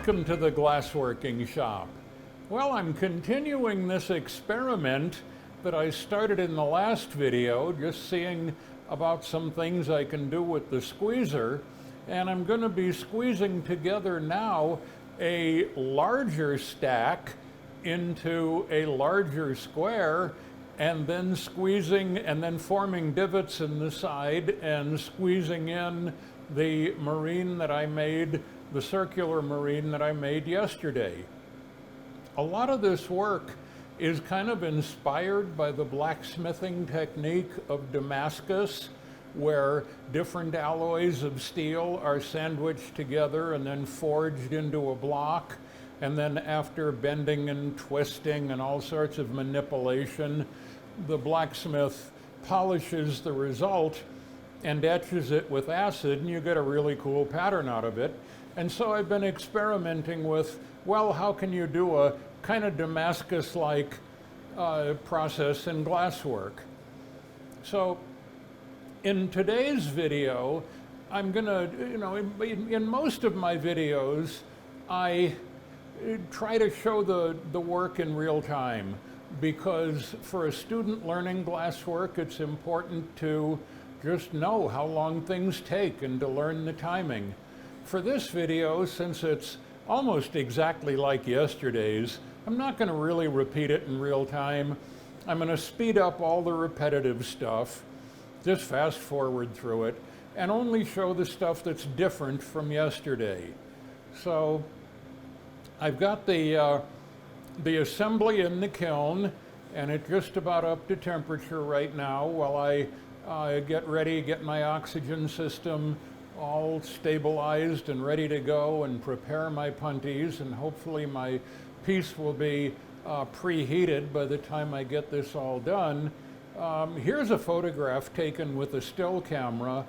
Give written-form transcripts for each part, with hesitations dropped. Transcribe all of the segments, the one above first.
Welcome to the Glassworking shop. Well, I'm continuing this experiment that I started in the last video, just seeing about some things I can do with the squeezer, and I'm going to be squeezing together now a larger stack into a larger square, and then squeezing and then forming divots in the side and squeezing in the murrine that I made, the circular murrine that I made yesterday. A lot of this work is kind of inspired by the blacksmithing technique of Damascus, where different alloys of steel are sandwiched together and then forged into a block. And then after bending and twisting and all sorts of manipulation, the blacksmith polishes the result and etches it with acid, and you get a really cool pattern out of it. And so I've been experimenting with, well, how can you do a kind of Damascus-like process in glasswork? So in today's video, I'm gonna, in most of my videos, I try to show the work in real time, because for a student learning glasswork, it's important to just know how long things take and to learn the timing. For this video, since it's almost exactly like yesterday's, I'm not going to really repeat it in real time. I'm going to speed up all the repetitive stuff, just fast forward through it, and only show the stuff that's different from yesterday. So I've got the assembly in the kiln, and it's just about up to temperature right now while I get ready, get my oxygen system all stabilized and ready to go, and prepare my punties, and hopefully my piece will be preheated by the time I get this all done. Here's a photograph taken with a still camera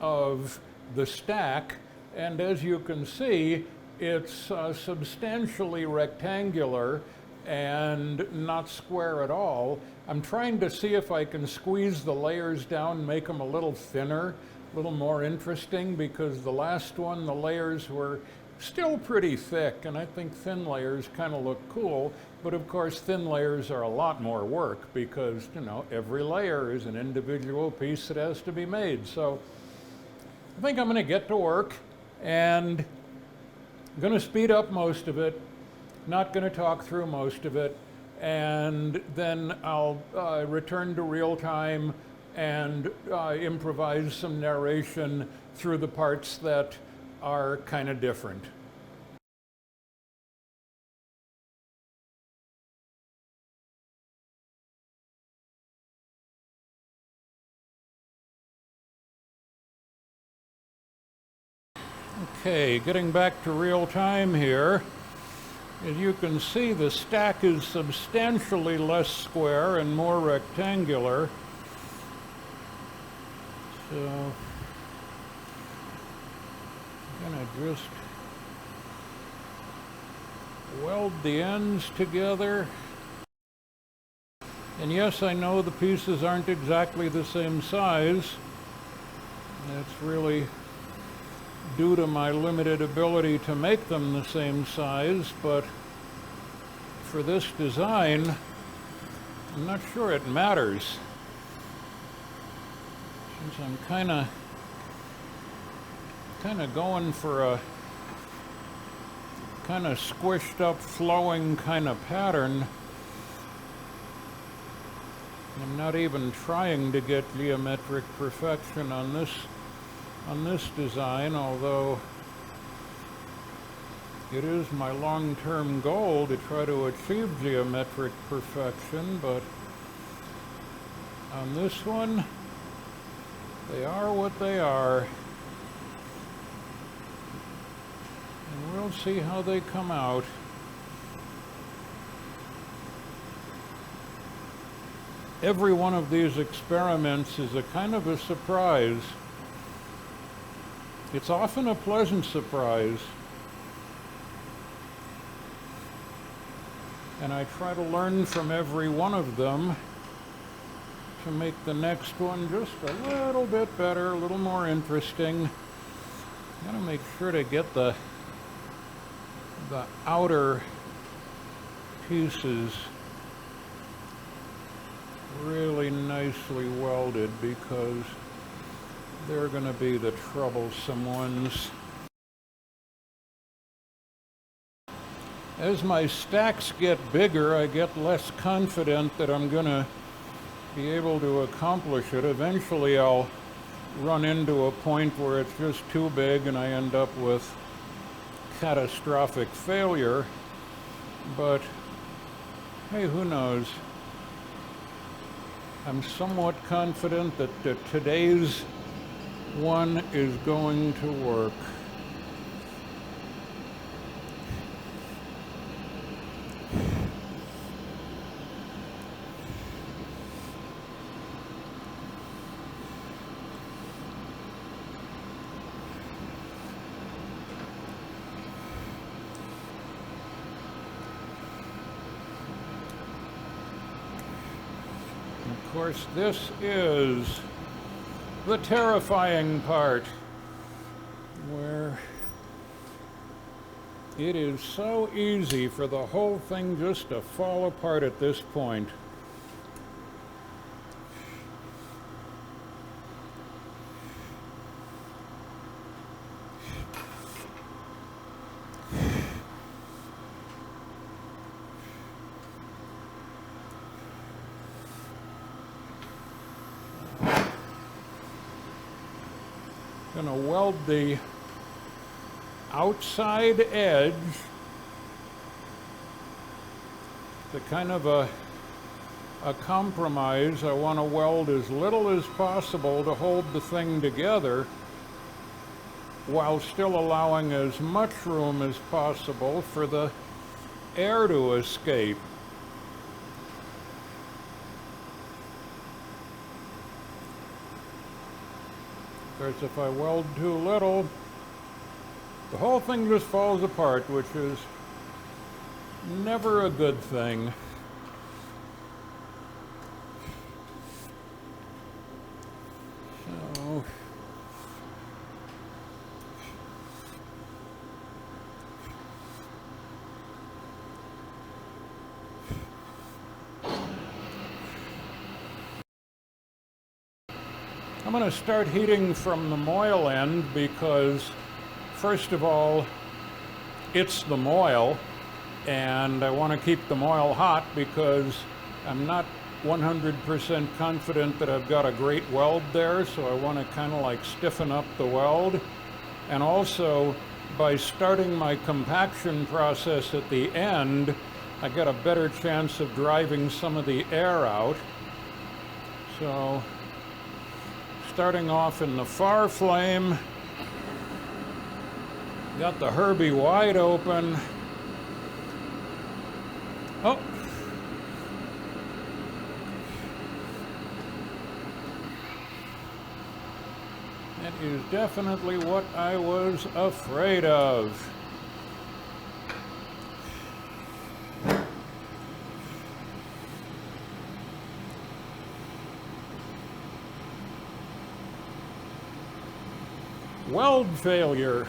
of the stack, and as you can see, it's substantially rectangular and not square at all. I'm trying to see if I can squeeze the layers down, make them a little thinner, a little more interesting, because the last one, the layers were still pretty thick, and I think thin layers kind of look cool, but of course thin layers are a lot more work, because every layer is an individual piece that has to be made. So I think I'm going to get to work, and I'm going to speed up most of it, not going to talk through most of it, and then I'll return to real time and improvise some narration through the parts that are kind of different. Okay, getting back to real time here. As you can see, the stack is substantially less square and more rectangular. So I'm going to just weld the ends together. And yes, I know the pieces aren't exactly the same size. That's really due to my limited ability to make them the same size, but for this design, I'm not sure it matters, since I'm kind of going for a kind of squished up, flowing kind of pattern. I'm not even trying to get geometric perfection on this design, although it is my long-term goal to try to achieve geometric perfection, but on this one, they are what they are. And we'll see how they come out. Every one of these experiments is a kind of a surprise. It's often a pleasant surprise, and I try to learn from every one of them to make the next one just a little bit better, a little more interesting. Gotta make sure to get the the outer pieces really nicely welded, because they're going to be the troublesome ones. As my stacks get bigger, I get less confident that I'm going to be able to accomplish it. Eventually I'll run into a point where it's just too big and I end up with catastrophic failure. But hey, who knows? I'm somewhat confident that today's one is going to work. Of course, this is the terrifying part, where it is so easy for the whole thing just to fall apart at this point. Going to weld the outside edge to kind of a compromise. I want to weld as little as possible to hold the thing together, while still allowing as much room as possible for the air to escape. Because if I weld too little, the whole thing just falls apart, which is never a good thing. So, I'm going to start heating from the moil end, because first of all, it's the moil, and I want to keep the moil hot because I'm not 100% confident that I've got a great weld there, so I want to kind of like stiffen up the weld. And also, by starting my compaction process at the end, I get a better chance of driving some of the air out. So, starting off in the far flame, got the Herbie wide open. Oh! That is definitely what I was afraid of. Weld failure.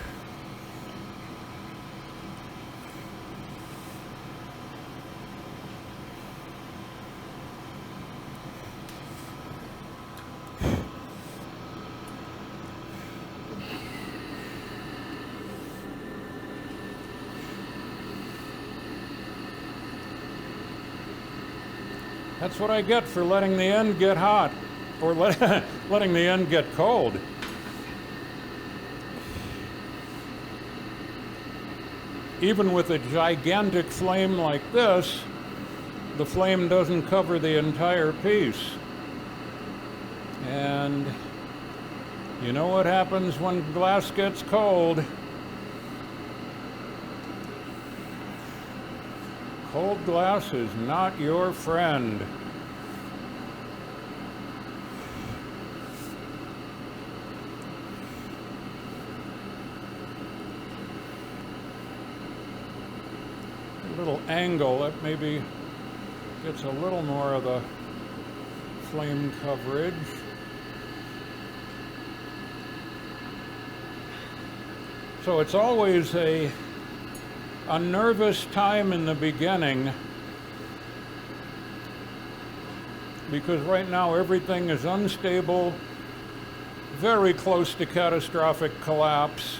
That's what I get for letting the end get hot, or letting the end get cold. Even with a gigantic flame like this, the flame doesn't cover the entire piece. And you know what happens when glass gets cold? Cold glass is not your friend. Little angle that maybe gets a little more of the flame coverage. So it's always a a nervous time in the beginning, because right now everything is unstable, very close to catastrophic collapse,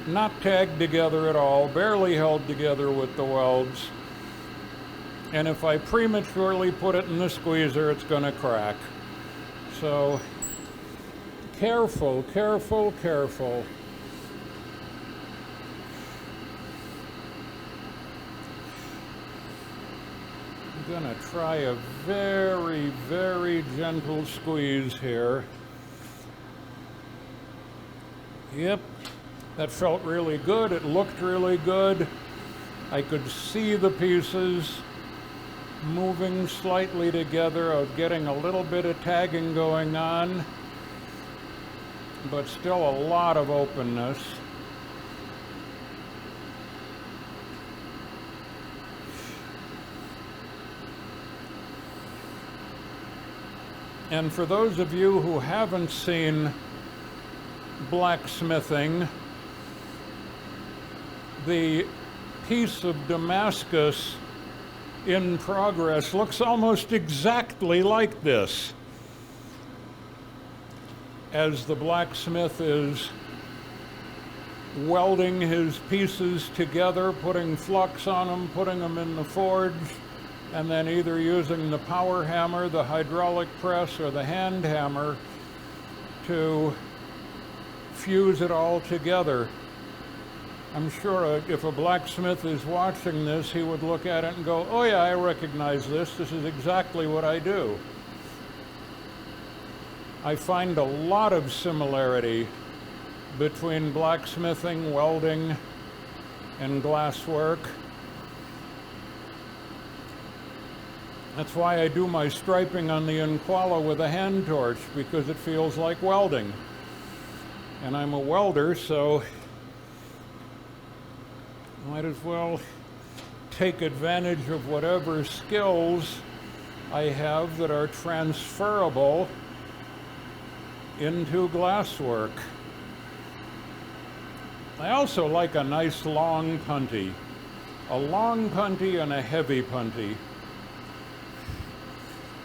not tagged together at all, barely held together with the welds. And if I prematurely put it in the squeezer, it's going to crack. So careful, careful, careful. I'm going to try a very, very gentle squeeze here. Yep, that felt really good. It looked really good. I could see the pieces moving slightly together. I was getting a little bit of tagging going on, but still a lot of openness. And for those of you who haven't seen blacksmithing, the piece of Damascus in progress looks almost exactly like this, as the blacksmith is welding his pieces together, putting flux on them, putting them in the forge, and then either using the power hammer, the hydraulic press, or the hand hammer to fuse it all together. I'm sure if a blacksmith is watching this, he would look at it and go, oh yeah, I recognize this. This is exactly what I do. I find a lot of similarity between blacksmithing, welding, and glasswork. That's why I do my striping on the InKoala with a hand torch, because it feels like welding. And I'm a welder, so might as well take advantage of whatever skills I have that are transferable into glasswork. I also like a nice long punty. A long punty and a heavy punty.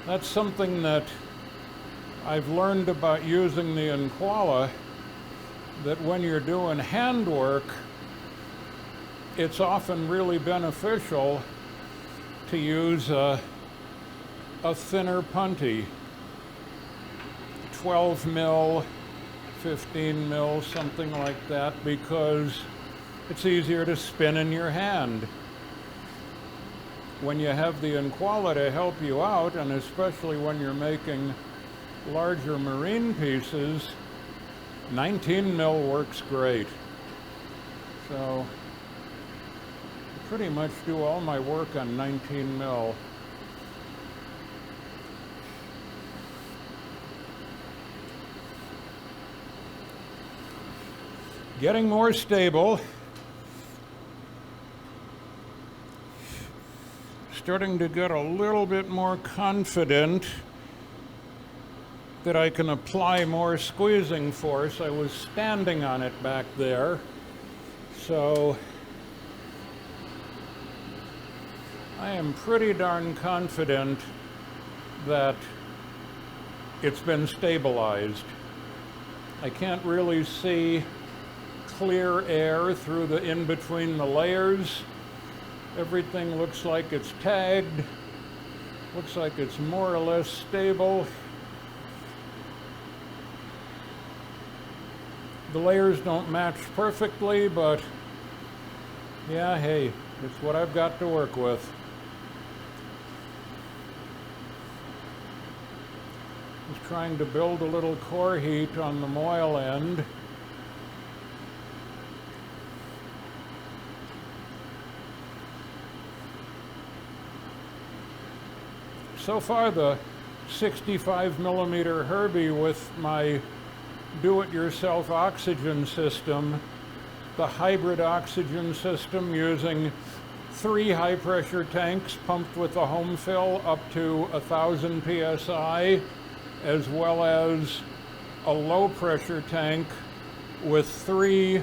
That's something that I've learned about using the InKoala, that when you're doing handwork, it's often really beneficial to use a thinner punty, 12 mil, 15 mil, something like that, because it's easier to spin in your hand. When you have the InKoala to help you out, and especially when you're making larger marine pieces, 19 mil works great. So I pretty much do all my work on 19 mil. Getting more stable. Starting to get a little bit more confident that I can apply more squeezing force. I was standing on it back there, so I am pretty darn confident that it's been stabilized. I can't really see clear air through the in between the layers. Everything looks like it's tagged. Looks like it's more or less stable. The layers don't match perfectly, but yeah, hey, it's what I've got to work with. Just trying to build a little core heat on the moil end. So far, the 65 millimeter Herbie with my do-it-yourself oxygen system, the hybrid oxygen system using 3 high-pressure tanks pumped with a home fill up to 1,000 psi, as well as a low-pressure tank with 3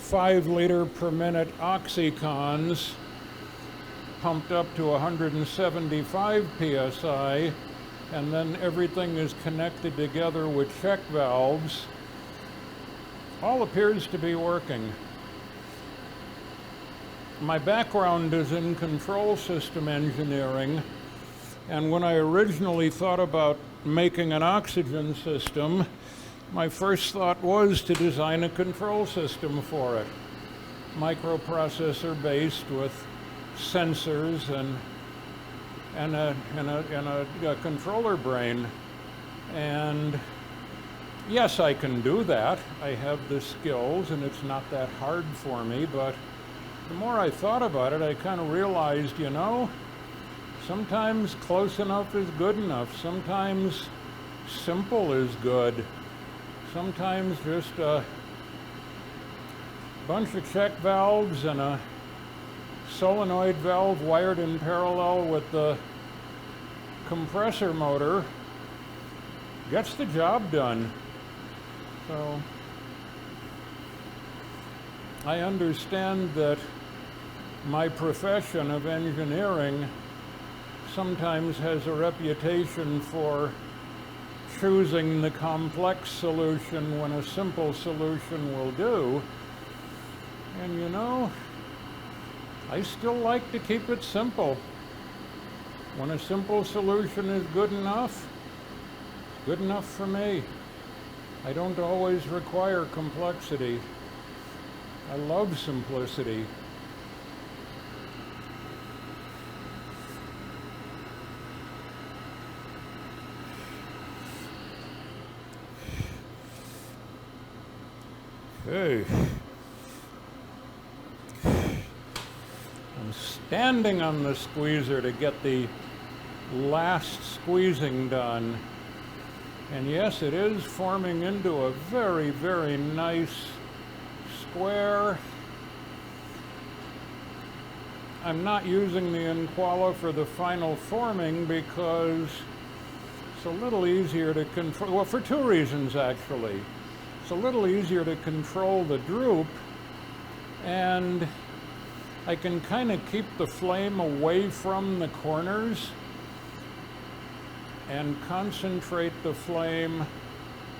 5-liter per minute oxycons pumped up to 175 psi, and then everything is connected together with check valves. All appears to be working. My background is in control system engineering, and when I originally thought about making an oxygen system, my first thought was to design a control system for it. Microprocessor based with sensors and a controller brain. And yes, I can do that. I have the skills and it's not that hard for me, but the more I thought about it, I kind of realized, you know, sometimes close enough is good enough. Sometimes simple is good. Sometimes just a bunch of check valves and a solenoid valve wired in parallel with the compressor motor gets the job done. So I understand that my profession of engineering sometimes has a reputation for choosing the complex solution when a simple solution will do. And you know, I still like to keep it simple. When a simple solution is good enough for me. I don't always require complexity. I love simplicity. Okay. I'm standing on the squeezer to get the last squeezing done. And yes, it is forming into a very, very nice square. I'm not using the InKoala for the final forming because it's a little easier to control, well, for two reasons actually. It's a little easier to control the droop, and I can kind of keep the flame away from the corners and concentrate the flame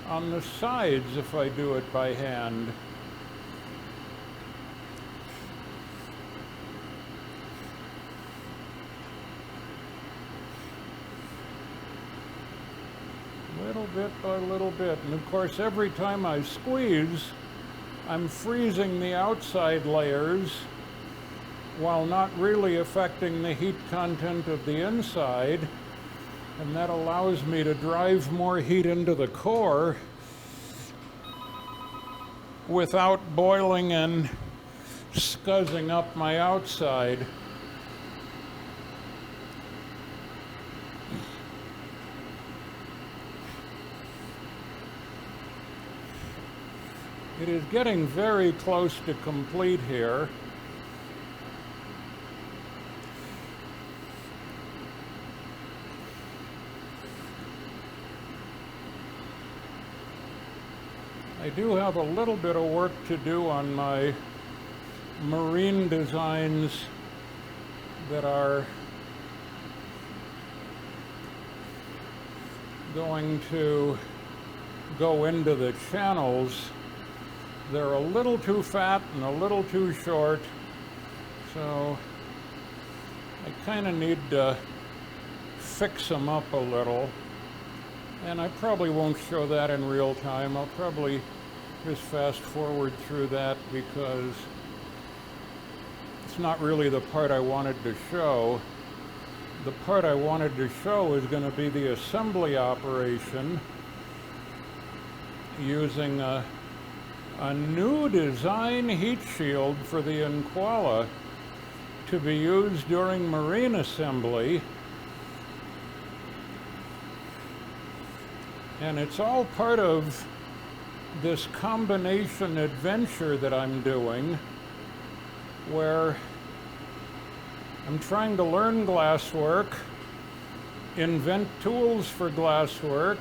on the sides if I do it by hand. Little bit by little bit. And of course, every time I squeeze, I'm freezing the outside layers while not really affecting the heat content of the inside. And that allows me to drive more heat into the core without boiling and scuzzing up my outside. It is getting very close to complete here. I do have a little bit of work to do on my marine designs that are going to go into the channels. They're a little too fat and a little too short, so I kind of need to fix them up a little. And I probably won't show that in real time. I'll probably just fast forward through that because it's not really the part I wanted to show. The part I wanted to show is going to be the assembly operation using a new design heat shield for the InKoala to be used during marine assembly. And it's all part of this combination adventure that I'm doing, where I'm trying to learn glasswork, invent tools for glasswork,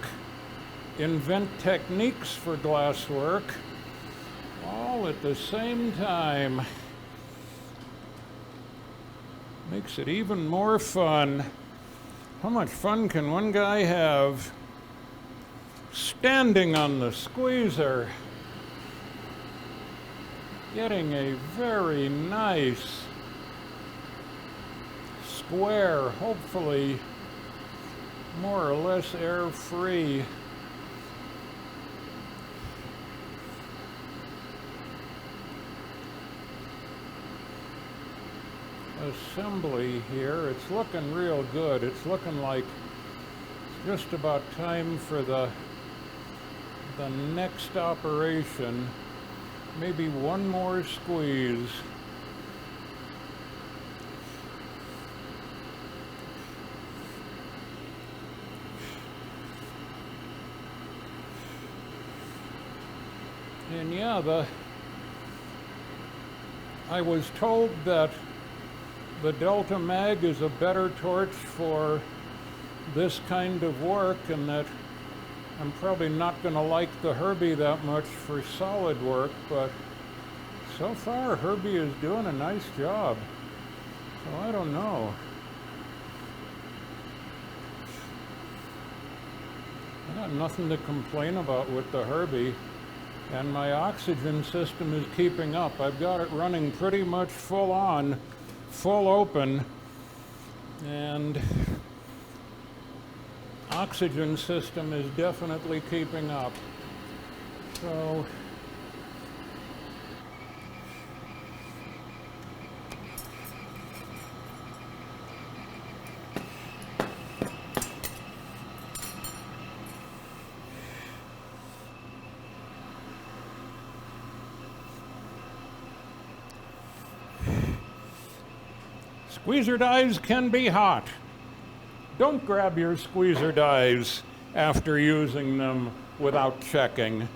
invent techniques for glasswork, all at the same time. Makes it even more fun. How much fun can one guy have standing on the squeezer, getting a very nice square, hopefully more or less air-free assembly here. It's looking real good. It's looking like it's just about time for the next operation. Maybe one more squeeze. And yeah, I was told that the Delta Mag is a better torch for this kind of work, and that I'm probably not going to like the Herbie that much for solid work, but so far Herbie is doing a nice job. So I don't know. I got nothing to complain about with the Herbie, and my oxygen system is keeping up. I've got it running pretty much full on, full open, and oxygen system is definitely keeping up. So squeezer dies can be hot. Don't grab your squeezer dies after using them without checking.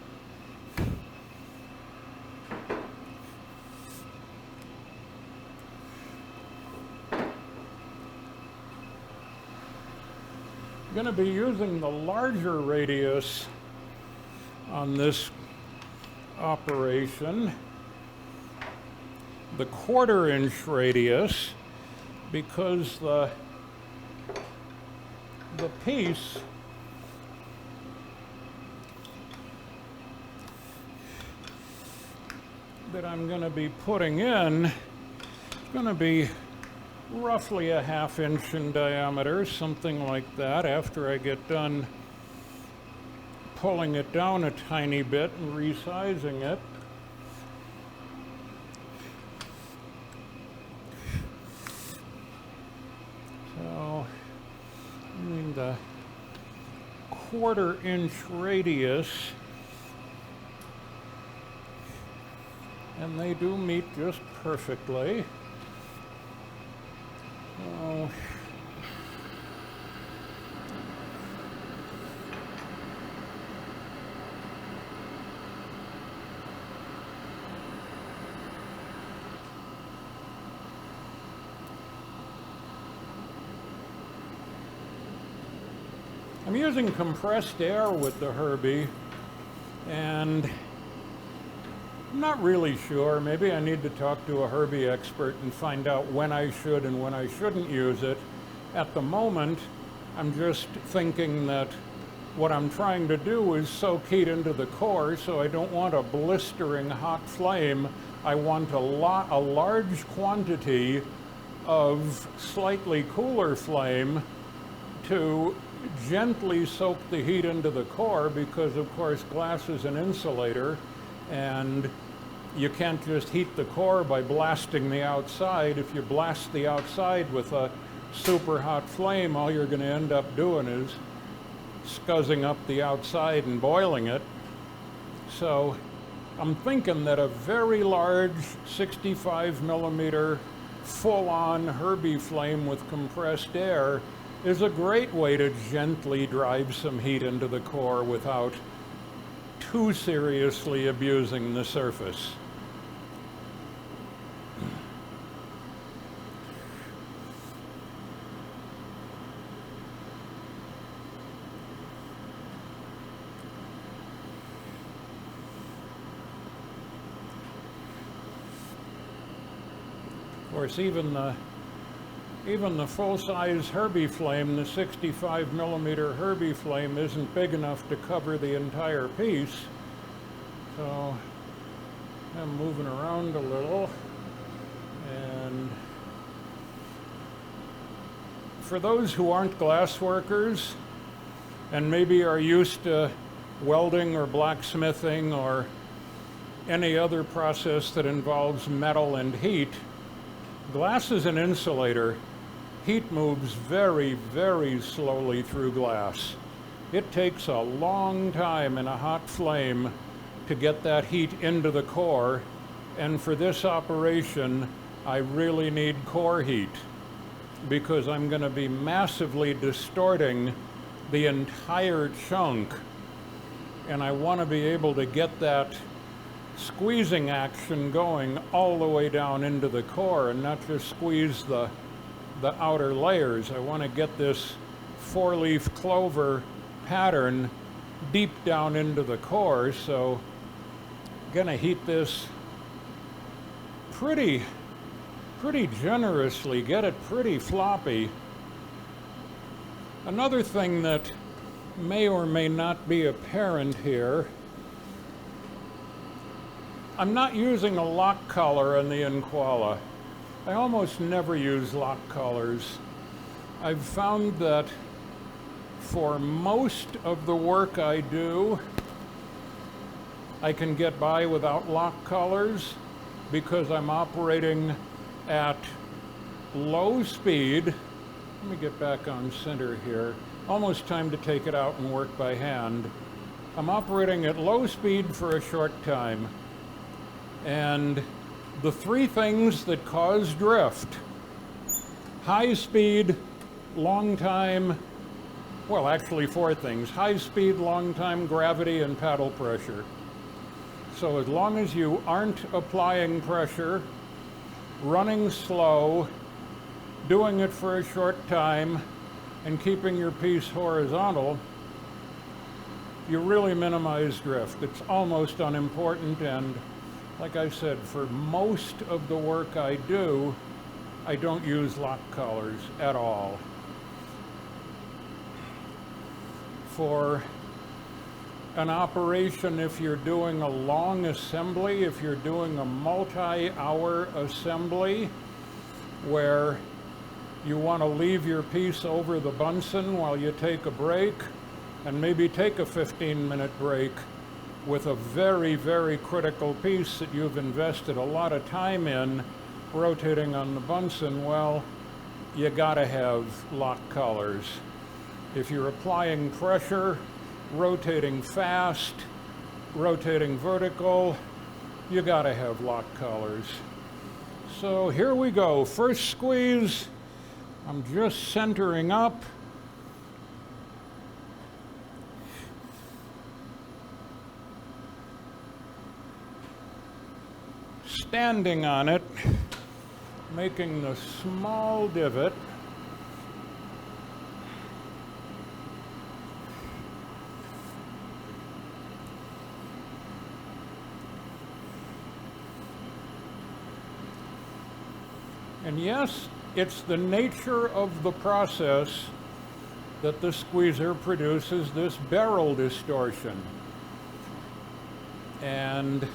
I'm going to be using the larger radius on this operation, the 1/4 inch radius, because the piece that I'm going to be putting in is going to be roughly a 1/2 inch in diameter, something like that, after I get done pulling it down a tiny bit and resizing it. So, I mean, the 1/4 inch radius, and they do meet just perfectly. So, I'm using compressed air with the Herbie, and I'm not really sure. Maybe I need to talk to a Herbie expert and find out when I should and when I shouldn't use it. At the moment, I'm just thinking that what I'm trying to do is soak heat into the core, so I don't want a blistering hot flame. I want a large quantity of slightly cooler flame to gently soak the heat into the core, because of course glass is an insulator, and you can't just heat the core by blasting the outside. If you blast the outside with a super hot flame, all you're going to end up doing is scuzzing up the outside and boiling it. So I'm thinking that a very large 65 millimeter full-on Herbie flame with compressed air is a great way to gently drive some heat into the core without too seriously abusing the surface. course, even the full-size Herbie flame, the 65 millimeter Herbie flame, isn't big enough to cover the entire piece. So I'm moving around a little. And for those who aren't glass workers and maybe are used to welding or blacksmithing or any other process that involves metal and heat, glass is an insulator. Heat moves very, very slowly through glass. It takes a long time in a hot flame to get that heat into the core, and for this operation, I really need core heat because I'm going to be massively distorting the entire chunk, and I want to be able to get that squeezing action going all the way down into the core and not just squeeze the outer layers. I want to get this four-leaf clover pattern deep down into the core, so I'm going to heat this pretty generously, get it pretty floppy. Another thing that may or may not be apparent here, I'm not using a lock collar on the InKoala. I almost never use lock collars. I've found that for most of the work I do, I can get by without lock collars because I'm operating at low speed. Let me get back on center here. Almost time to take it out and work by hand. I'm operating at low speed for a short time. And the three things that cause drift: high speed, long time, well, actually four things: high speed, long time, gravity, and paddle pressure. So as long as you aren't applying pressure, running slow, doing it for a short time, and keeping your piece horizontal, you really minimize drift. It's almost unimportant, and like I said, for most of the work I do, I don't use lock collars at all. For an operation, if you're doing a long assembly, if you're doing a multi-hour assembly where you want to leave your piece over the Bunsen while you take a break, and maybe take a 15-minute break with a very, very critical piece that you've invested a lot of time in rotating on the Bunsen, well, you gotta have lock collars. If you're applying pressure, rotating fast, rotating vertical, you gotta have lock collars. So here we go. First squeeze, I'm just centering up. Standing on it, making the small divot. And yes, it's the nature of the process that the squeezer produces this barrel distortion. And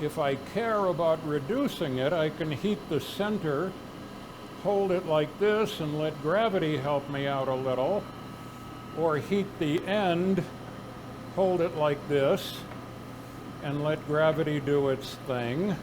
if I care about reducing it, I can heat the center, hold it like this, and let gravity help me out a little, or heat the end, hold it like this, and let gravity do its thing.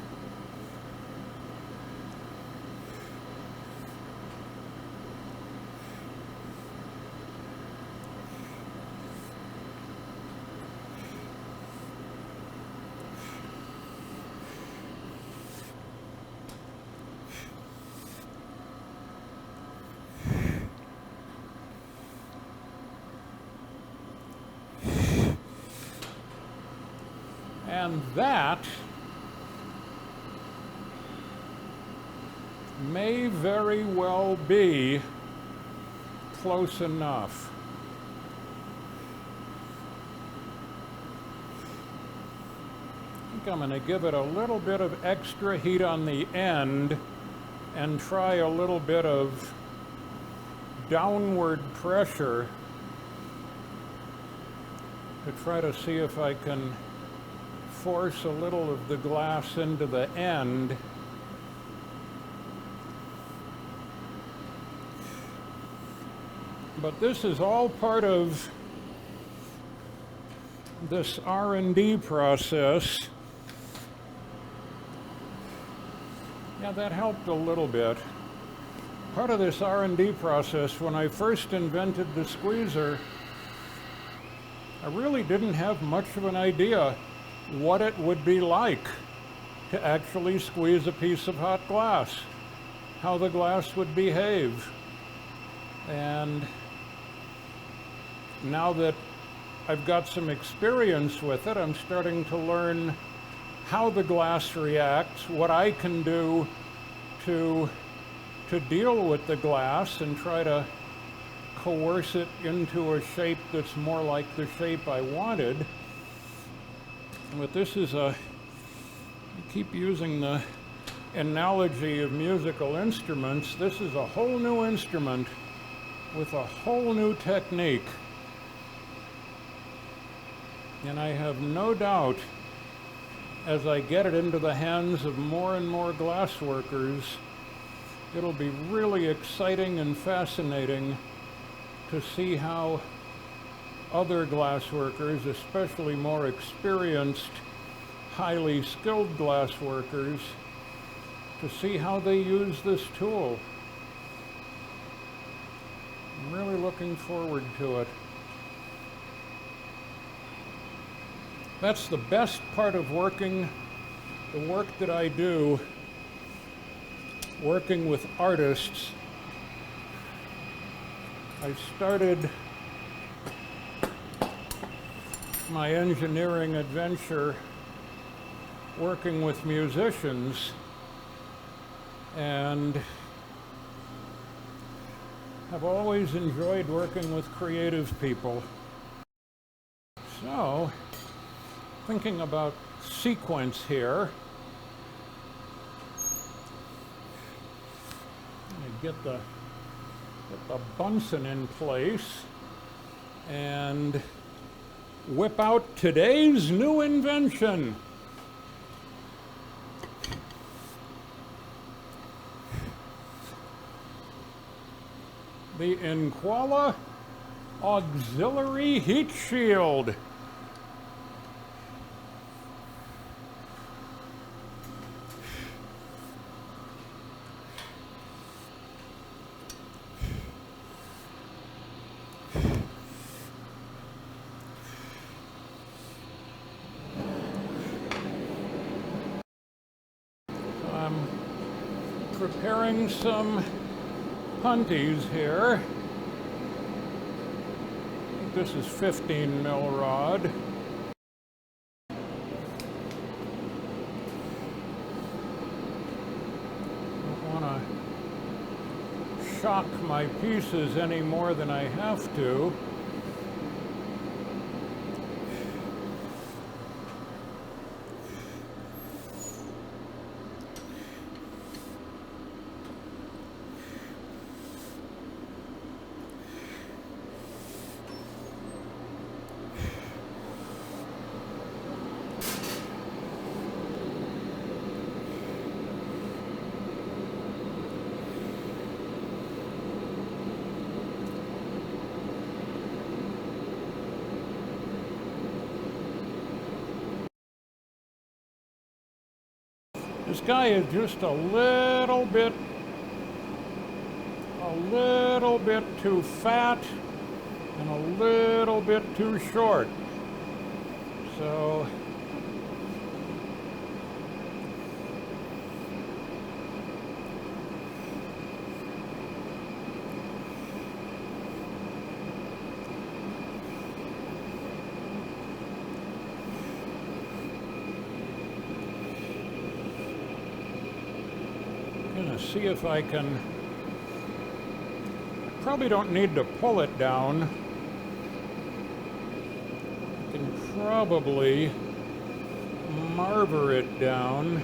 And that may very well be close enough. think I'm going to give it a little bit of extra heat on the end and try a little bit of downward pressure to try to see if I can force a little of the glass into the end. But this is all part of this R&D process. Yeah, that helped a little bit. Part of this R&D process, when I first invented the squeezer, I really didn't have much of an idea what it would be like to actually squeeze a piece of hot glass, how the glass would behave. And now that I've got some experience with it, I'm starting to learn how the glass reacts, what I can do to deal with the glass and try to coerce it into a shape that's more like the shape I wanted. But this is I keep using the analogy of musical instruments. This is a whole new instrument with a whole new technique. And I have no doubt, as I get it into the hands of more and more glass workers, it'll be really exciting and fascinating to see how other glass workers, especially more experienced, highly skilled glass workers, to see how they use this tool. I'm really looking forward to it. That's the best part of working, the work that I do, working with artists. I started my engineering adventure working with musicians, and have always enjoyed working with creative people. So, thinking about sequence here, get the Bunsen in place and whip out today's new invention. The InKoala auxiliary heat shield. I'm preparing some punties here. This is 15 mil rod. Don't want to shock my pieces any more than I have to. This guy is just a little bit too fat and a little bit too short. So see if I can, probably don't need to pull it down. I can probably marver it down.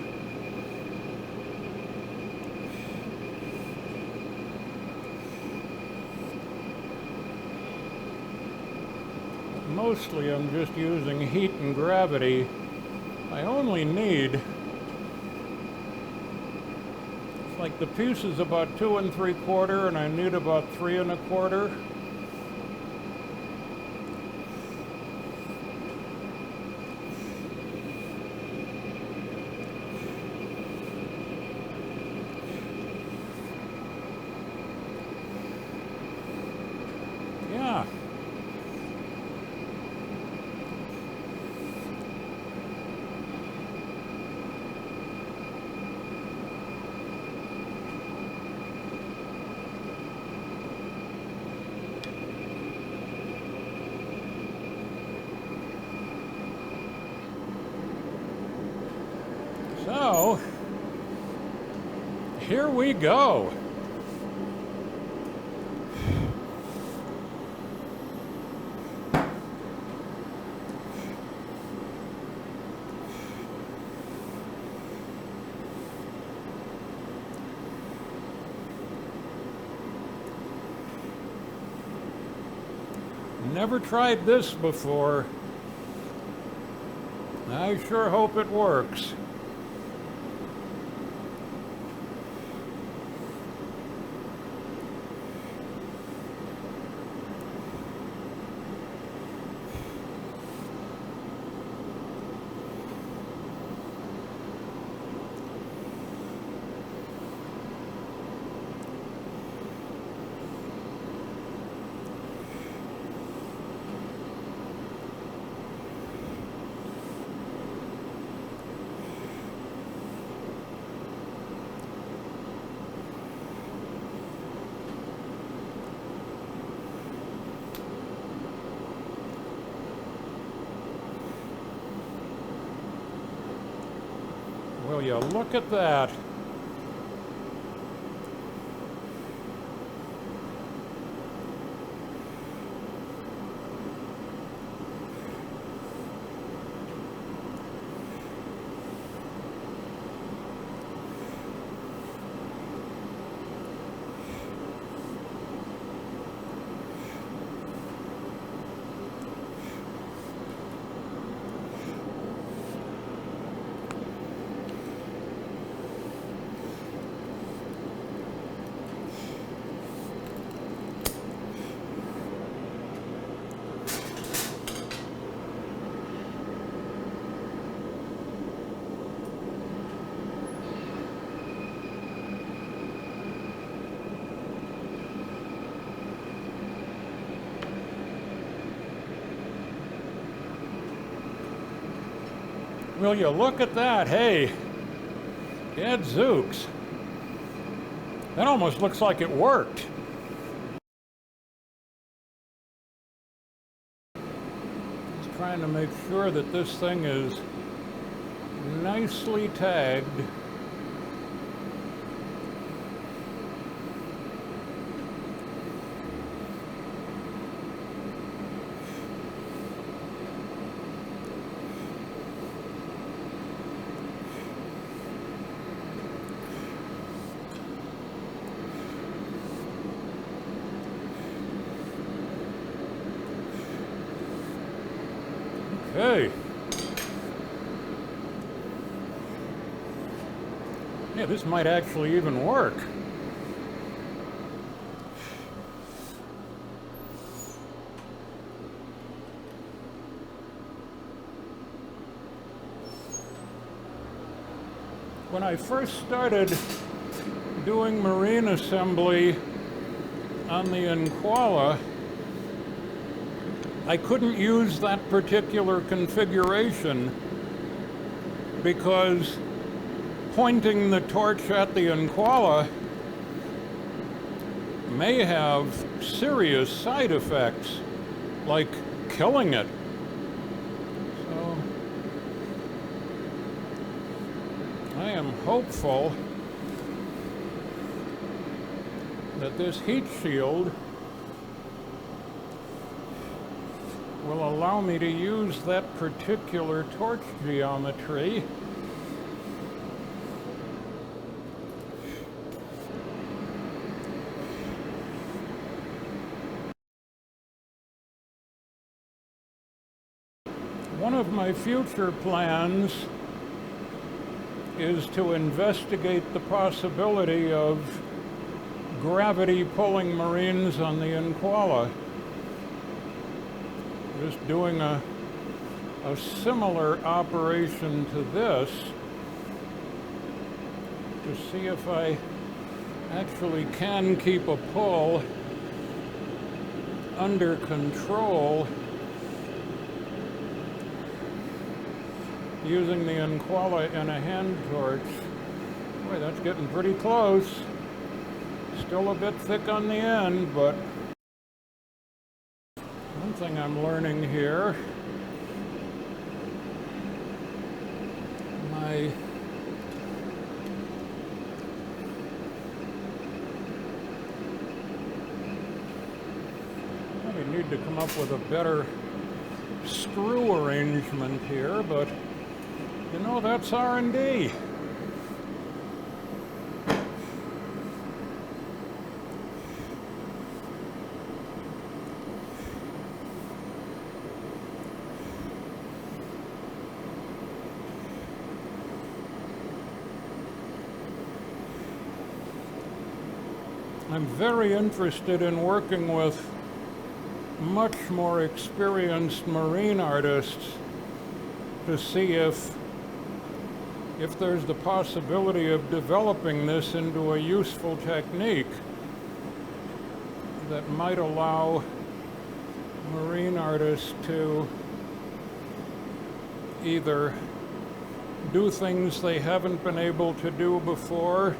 Mostly I'm just using heat and gravity. I only need, it's like the piece is about 2 3/4 and I need about 3 1/4. Yeah. So, here we go. Never tried this before. I sure hope it works. Will you look at that? Will you look at that? Hey, gadzooks. That almost looks like it worked. Just trying to make sure that this thing is nicely tagged. Okay. Yeah, this might actually even work. When I first started doing marine assembly on the InKoala, I couldn't use that particular configuration because pointing the torch at the InKoala may have serious side effects, like killing it. So I am hopeful that this heat shield will allow me to use that particular torch geometry. One of my future plans is to investigate the possibility of gravity pulling marines on the InKoala. Just doing a similar operation to this to see if I actually can keep a pull under control using the InKoala and a hand torch. Boy, that's getting pretty close. Still a bit thick on the end, but one thing I'm learning here, I need to come up with a better screw arrangement here, but you know, that's R&D. I'm very interested in working with much more experienced marine artists to see if there's the possibility of developing this into a useful technique that might allow marine artists to either do things they haven't been able to do before,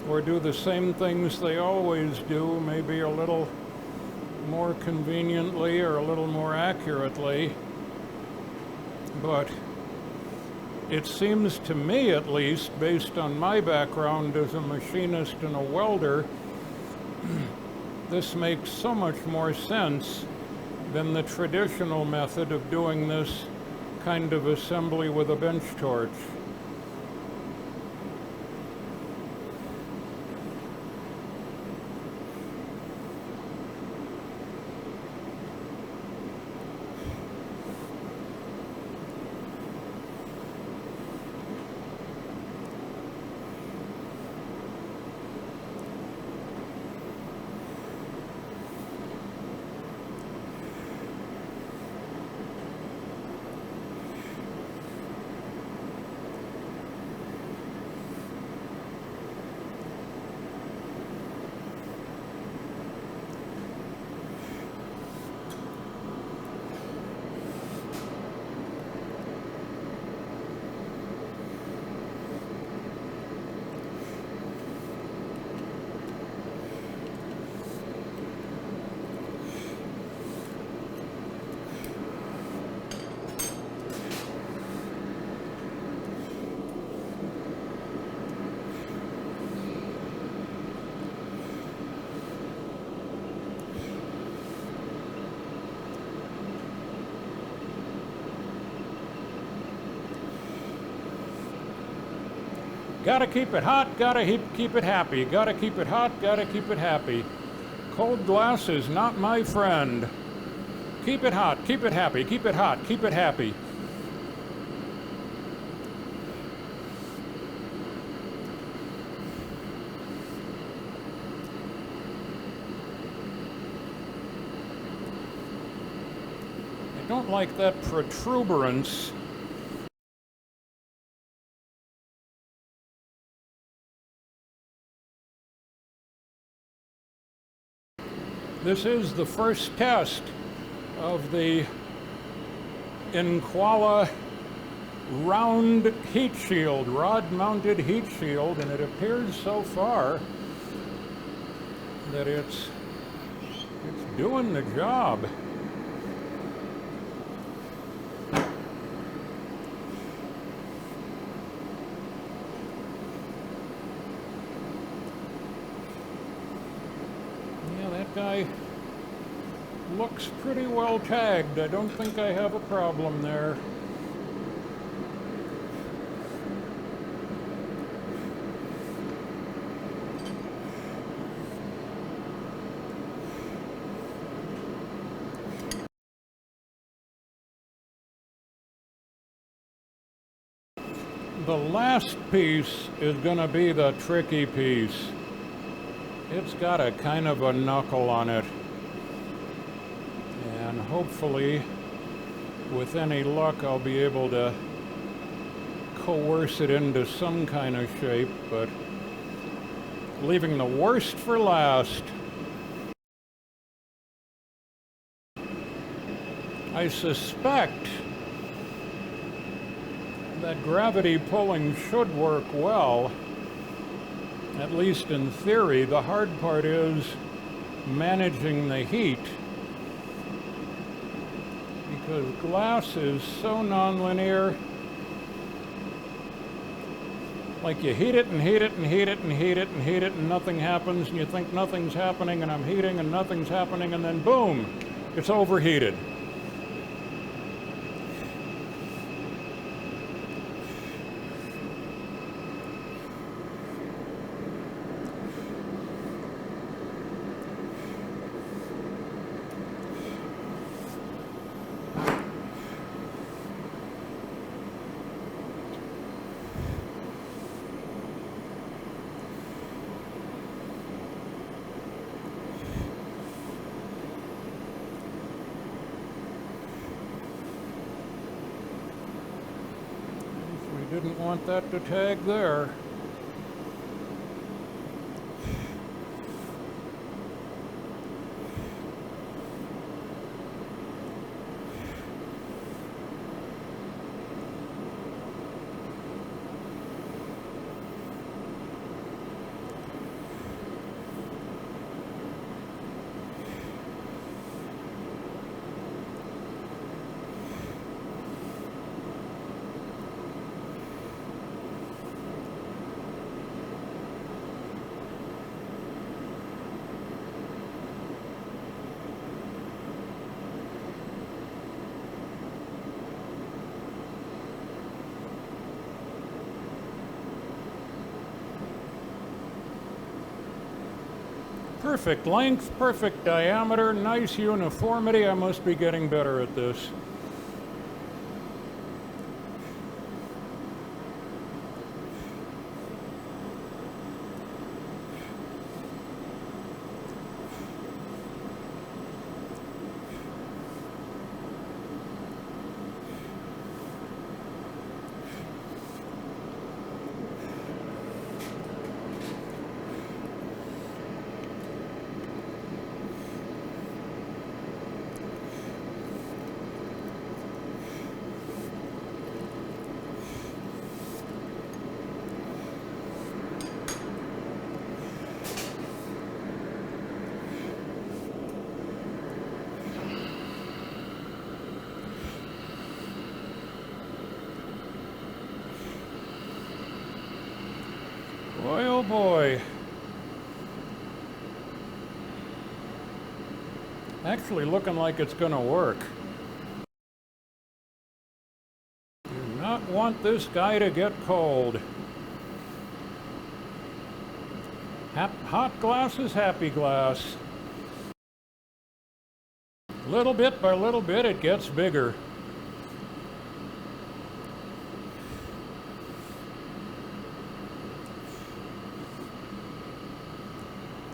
or do the same things they always do, maybe a little more conveniently or a little more accurately. But it seems to me, at least, based on my background as a machinist and a welder, this makes so much more sense than the traditional method of doing this kind of assembly with a bench torch. Gotta keep it hot, gotta keep it happy. Gotta keep it hot, gotta keep it happy. Cold glass is not my friend. Keep it hot, keep it happy, keep it hot, keep it happy. I don't like that protuberance. This is the first test of the InKoala round heat shield, rod-mounted heat shield, and it appears so far that it's doing the job. Guy looks pretty well tagged. I don't think I have a problem there. The last piece is going to be the tricky piece. It's got a kind of a knuckle on it. And hopefully, with any luck, I'll be able to coerce it into some kind of shape, but leaving the worst for last. I suspect that gravity pulling should work well, at least in theory. The hard part is managing the heat, because glass is so nonlinear. Like you heat it and heat it and heat it and heat it and heat it and nothing happens, and you think nothing's happening, and I'm heating and nothing's happening, and then boom, it's overheated. Didn't want that to tag there. Perfect length, perfect diameter, nice uniformity. I must be getting better at this. Boy, oh boy. Actually looking like it's going to work. Do not want this guy to get cold. Hot glass is happy glass. Little bit by little bit it gets bigger.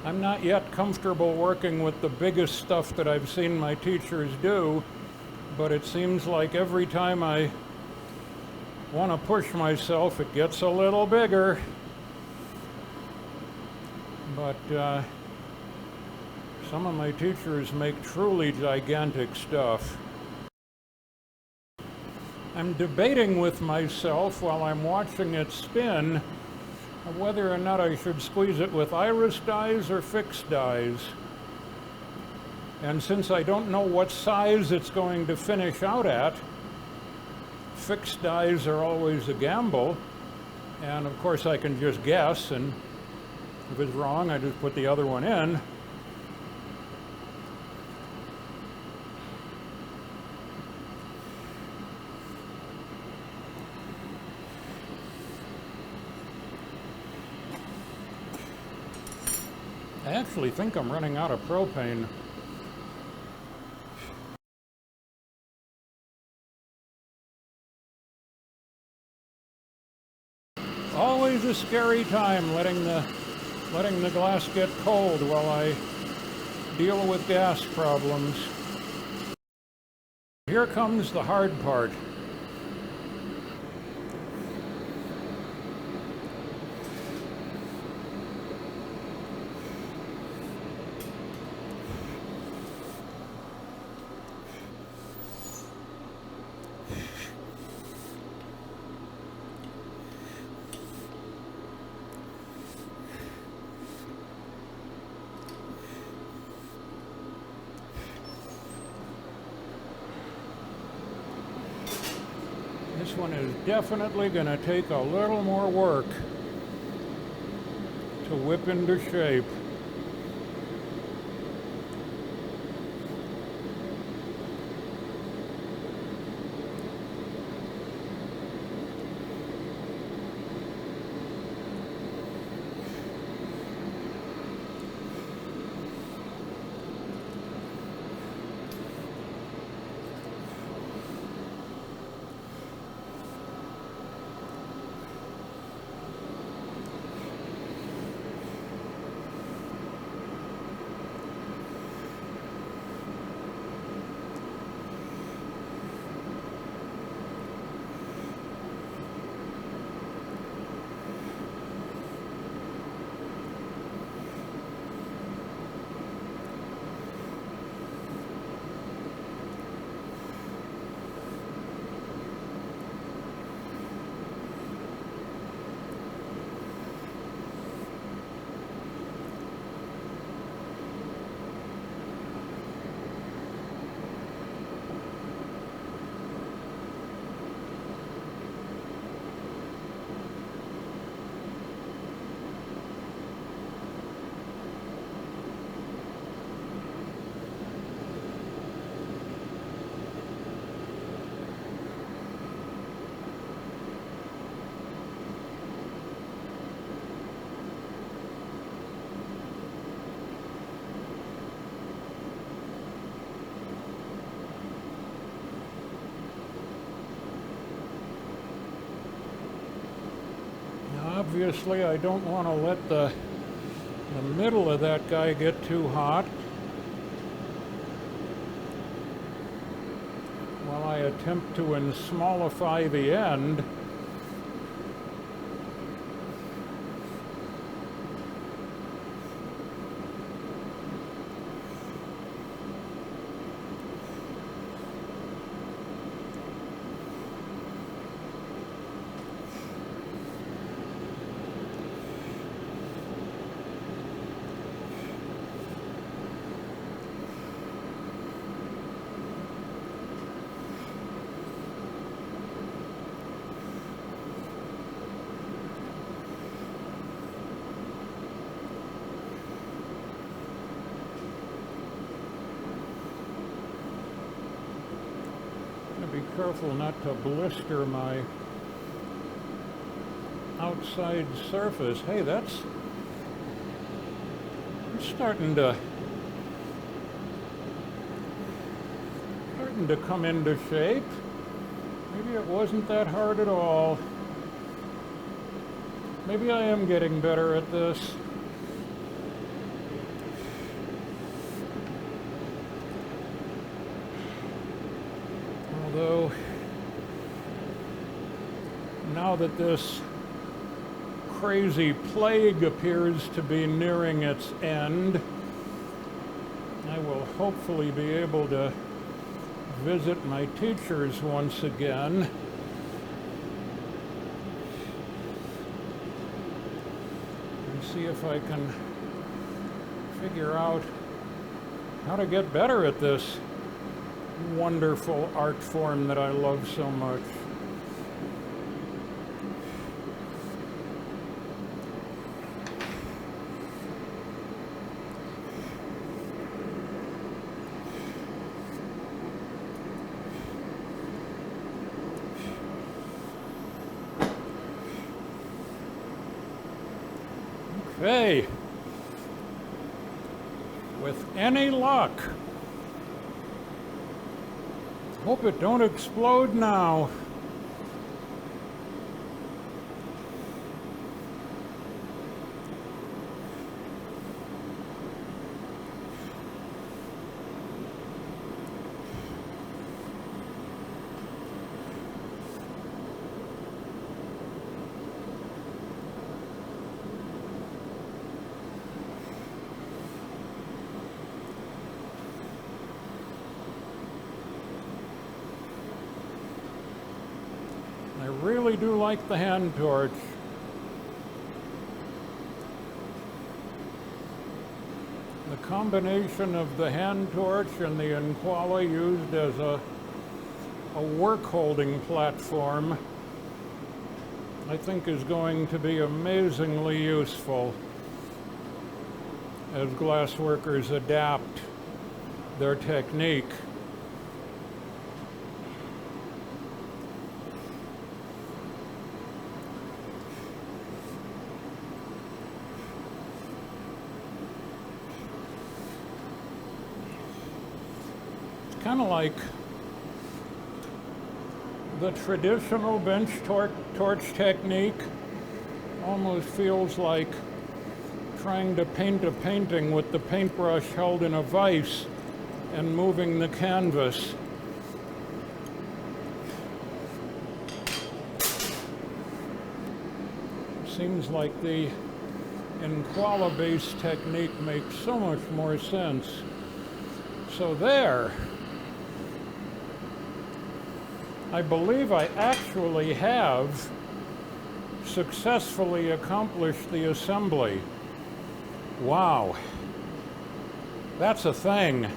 I'm not yet comfortable working with the biggest stuff that I've seen my teachers do, but it seems like every time I want to push myself, it gets a little bigger. But some of my teachers make truly gigantic stuff. I'm debating with myself while I'm watching it spin whether or not I should squeeze it with iris dies or fixed dies. And since I don't know what size it's going to finish out at, fixed dies are always a gamble. And of course I can just guess, and if it's wrong, I just put the other one in. I actually think I'm running out of propane. Always a scary time letting the glass get cold while I deal with gas problems. Here comes the hard part. This one is definitely going to take a little more work to whip into shape. Obviously, I don't want to let the middle of that guy get too hot while I attempt to ensmallify the end. Be careful not to blister my outside surface. Hey, that's starting to come into shape. Maybe it wasn't that hard at all. Maybe I am getting better at this. Although, now that this crazy plague appears to be nearing its end, I will hopefully be able to visit my teachers once again. And see if I can figure out how to get better at this wonderful art form that I love so much. Okay. with any luck. Hope it don't explode now. I really do like the hand torch. The combination of the hand torch and the InKoala used as a work holding platform, I think is going to be amazingly useful as glassworkers adapt their technique. Kind of like the traditional bench torch technique. Almost feels like trying to paint a painting with the paintbrush held in a vise and moving the canvas. Seems like the InKoala-based technique makes so much more sense. So there. I believe I actually have successfully accomplished the assembly. Wow, that's a thing.